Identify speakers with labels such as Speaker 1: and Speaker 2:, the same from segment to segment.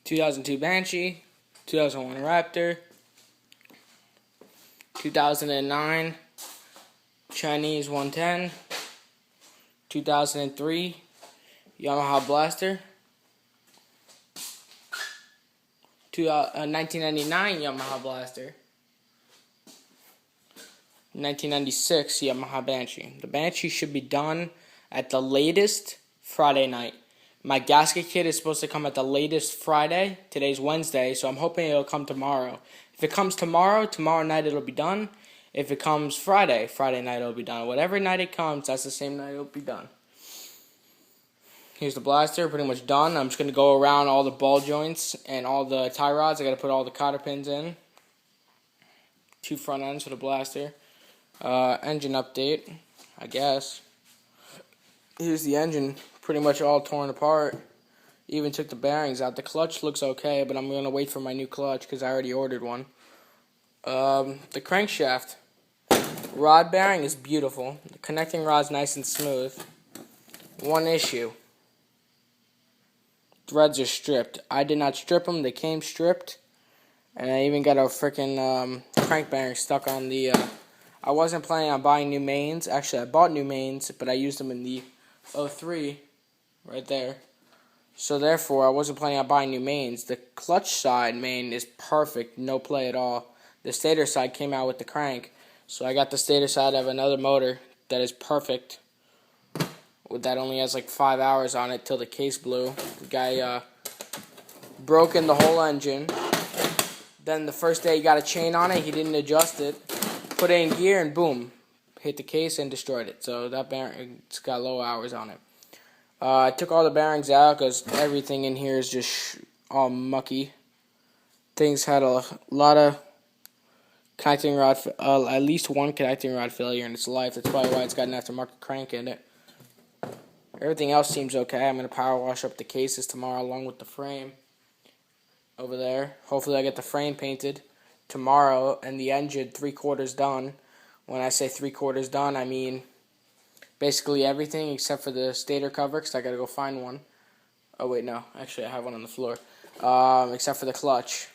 Speaker 1: 2002 Banshee, 2001 Raptor, 2009 Chinese 110, 2003 Yamaha Blaster, 1999 Yamaha Blaster, 1996 Yamaha Banshee. The Banshee should be done at the latest Friday night. My gasket kit is supposed to come at the latest Friday. Today's Wednesday, so I'm hoping it'll come tomorrow. If it comes tomorrow night it'll be done. If it comes Friday night it'll be done. Whatever night it comes, that's the same night it'll be done. Here's the blaster, pretty much done. I'm just going to go around all the ball joints and all the tie rods. I got to put all the cotter pins in. 2 front ends for the blaster. Engine update, I guess. Here's the engine, pretty much all torn apart. Even took the bearings out. The clutch looks okay, but I'm going to wait for my new clutch because I already ordered one. The crankshaft. Rod bearing is beautiful. The connecting rod's nice and smooth. One issue. Threads are stripped. I did not strip them. They came stripped. And I even got a freaking crank bearing stuck on the... I wasn't planning on buying new mains. Actually, I bought new mains, but I used them in the 03 right there. So therefore, I wasn't planning on buying new mains. The clutch side main is perfect. No play at all. The stator side came out with the crank. So I got the stator side of another motor that is perfect. That only has like 5 hours on it till the case blew. The guy broke in the whole engine. Then the first day he got a chain on it, he didn't adjust it. Put it in gear and boom, hit the case and destroyed it. So that bearing's got low hours on it. I took all the bearings out because everything in here is just all mucky. Things had a lot of connecting rod, at least one connecting rod failure in its life. That's probably why it's got an aftermarket crank in it. Everything else seems okay. I'm going to power wash up the cases tomorrow along with the frame over there. Hopefully I get the frame painted tomorrow and the engine 3/4 done. When I say 3/4 done, I mean basically everything except for the stator cover because I got to go find one. Oh wait, no. Actually, I have one on the floor. Except for the clutch.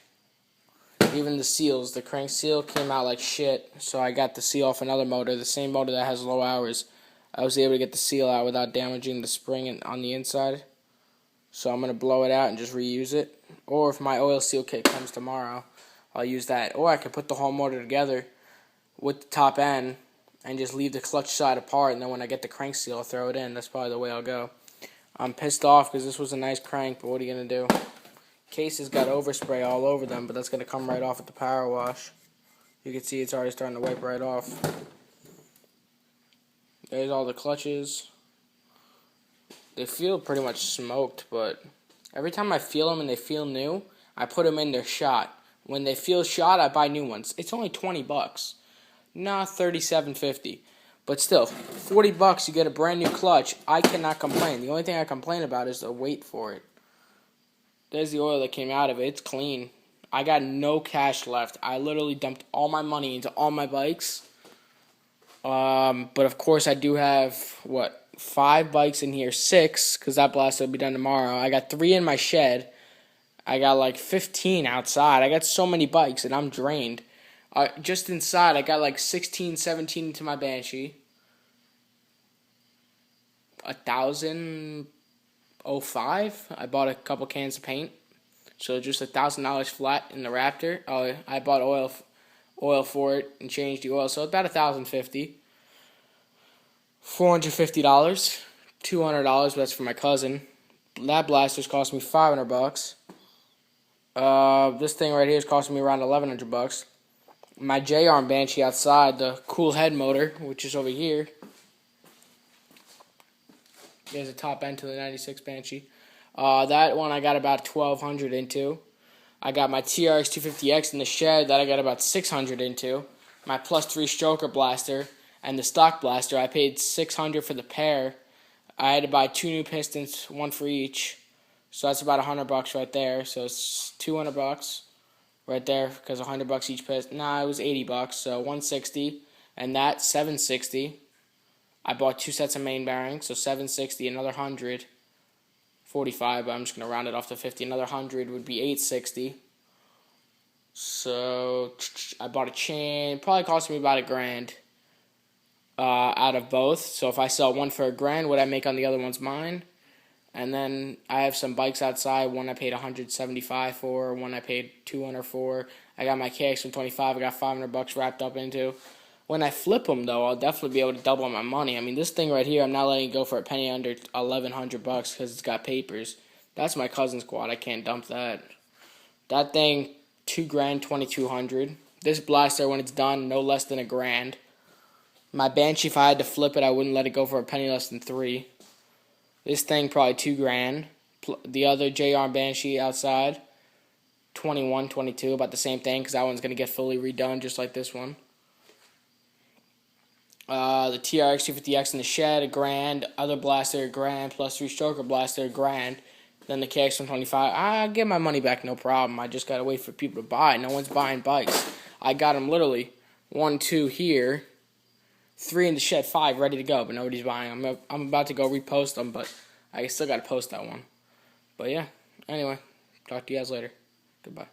Speaker 1: Even the seals. The crank seal came out like shit, so I got the seal off another motor, the same motor that has low hours. I was able to get the seal out without damaging the spring on the inside. So I'm going to blow it out and just reuse it. Or if my oil seal kit comes tomorrow, I'll use that. Or I could put the whole motor together with the top end and just leave the clutch side apart. And then when I get the crank seal, I'll throw it in. That's probably the way I'll go. I'm pissed off because this was a nice crank, but what are you going to do? Cases got overspray all over them, but that's going to come right off at the power wash. You can see it's already starting to wipe right off. There's all the clutches. They feel pretty much smoked, but every time I feel them and they feel new, I put them in their shot. When they feel shot, I buy new ones. It's only $20. Nah, $37.50. But still, $40 you get a brand new clutch. I cannot complain. The only thing I complain about is the wait for it. There's the oil that came out of it. It's clean. I got no cash left. I literally dumped all my money into all my bikes. But of course I do have, 5 bikes in here, 6, because that blaster will be done tomorrow. I got 3 in my shed. I got like 15 outside. I got so many bikes and I'm drained. Just inside, I got like 16, 17 into my Banshee. 1,005. I bought a couple cans of paint. So just $1,000 flat in the Raptor. I bought oil for it and changed the oil, so about $1,050. $450, $200, but that's for my cousin. That blaster's cost me $500. This thing right here is costing me around $1,100. My J-arm Banshee outside, the cool head motor, which is over here. There's a top end to the 96 Banshee. That one I got about $1,200 into. I got my TRX 250X in the shed that I got about $600 into. My plus 3 stroker blaster and the stock blaster, I paid $600 for the pair. I had to buy 2 new pistons, 1 for each. So that's about $100 right there. So it's $200 right there because $100 each piston. Nah, it was $80, so $160, and that $760. I bought 2 sets of main bearings, so $760, another $100 45, but I'm just going to round it off to 50. Another 100 would be 860. So I bought a chain. Probably cost me about $1,000 out of both. So if I sell one for $1,000, what I make on the other one's mine. And then I have some bikes outside. One I paid $175 for. One I paid $200 for. I got my KX125. I got $500 wrapped up into. When I flip them, though, I'll definitely be able to double my money. I mean, this thing right here, I'm not letting it go for a penny under $1,100 because it's got papers. That's my cousin's quad. I can't dump that. That thing, $2,000, $2,200. This blaster, when it's done, no less than $1,000. My Banshee, if I had to flip it, I wouldn't let it go for a penny less than $3,000. This thing probably $2,000. The other JR Banshee outside, 21, 22, about the same thing because that one's gonna get fully redone just like this one. The TRX 250X in the shed, $1,000. Other blaster, $1,000 plus 3-stroker blaster, $1,000. Then the KX125, I get my money back, no problem. I just gotta wait for people to buy. No one's buying bikes. I got them literally 1, 2 here. 3 in the shed, 5 ready to go, but nobody's buying them. I'm about to go repost them, but I still got to post that one. But yeah, anyway, talk to you guys later. Goodbye.